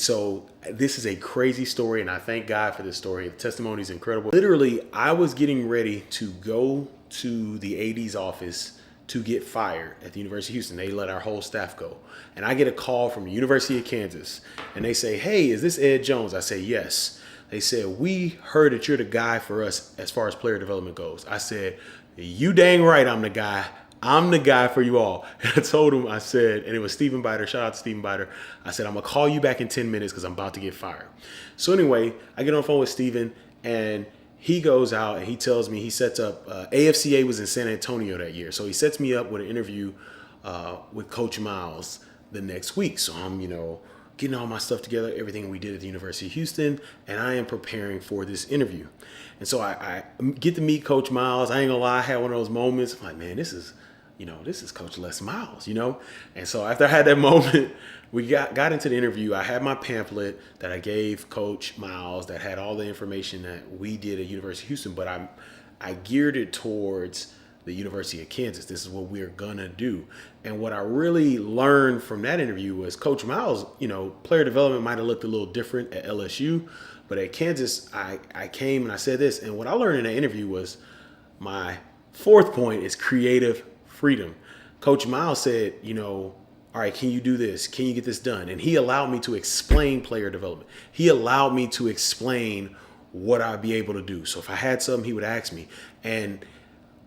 And so this is a crazy story, and I thank God for this story. The testimony is incredible. Literally, I was getting ready to go to the AD's office to get fired at the University of Houston. They let our whole staff go. And I get a call from the University of Kansas, and they say, "Hey, is this Ed Jones?" I say, "Yes." They said, "We heard that you're the guy for us as far as player development goes." I said, "You dang right I'm the guy. I'm the guy for you all." And I told him, I said, and it was Stephen Biter, shout out to Stephen Biter. I said, "I'm gonna call you back in 10 minutes because I'm about to get fired." So anyway, I get on the phone with Stephen, and he goes out and he tells me, he sets up, AFCA was in San Antonio that year. So he sets me up with an interview with Coach Miles the next week. So I'm, getting all my stuff together, everything we did at the University of Houston, and I am preparing for this interview. And so I get to meet Coach Miles. I ain't gonna lie, I had one of those moments. I'm like, man, this is Coach Les Miles, And so after I had that moment, we got into the interview. I had my pamphlet that I gave Coach Miles that had all the information that we did at University of Houston, but I geared it towards the University of Kansas. This is what we're gonna do. And what I really learned from that interview was Coach Miles, player development might have looked a little different at LSU, but at Kansas, I came and I said this, and what I learned in that interview was my fourth point is creative freedom. Coach Miles said, all right, can you do this? Can you get this done? And he allowed me to explain player development. He allowed me to explain what I'd be able to do. So if I had something, he would ask me. And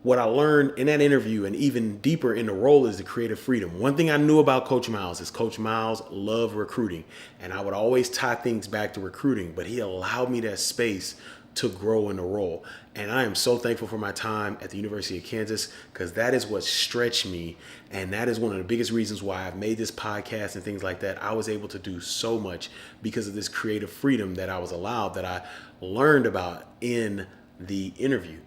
what I learned in that interview and even deeper in the role is the creative freedom. One thing I knew about Coach Miles is Coach Miles loved recruiting, and I would always tie things back to recruiting, but he allowed me that space to grow in the role. And I am so thankful for my time at the University of Kansas, because that is what stretched me. And that is one of the biggest reasons why I've made this podcast and things like that. I was able to do so much because of this creative freedom that I was allowed, that I learned about in the interview.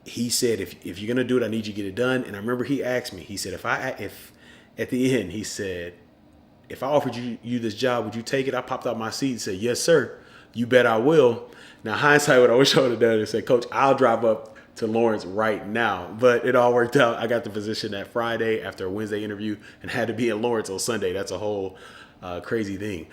He said, if you're going to do it, I need you to get it done. And I remember he asked me, he said, if at the end, he said, "If I offered you this job, would you take it?" I popped out my seat and said, "Yes, sir. You bet I will." Now, hindsight, what I wish I would have done is said, "Coach, I'll drive up to Lawrence right now." But it all worked out. I got the position that Friday after a Wednesday interview and had to be in Lawrence on Sunday. That's a whole crazy thing.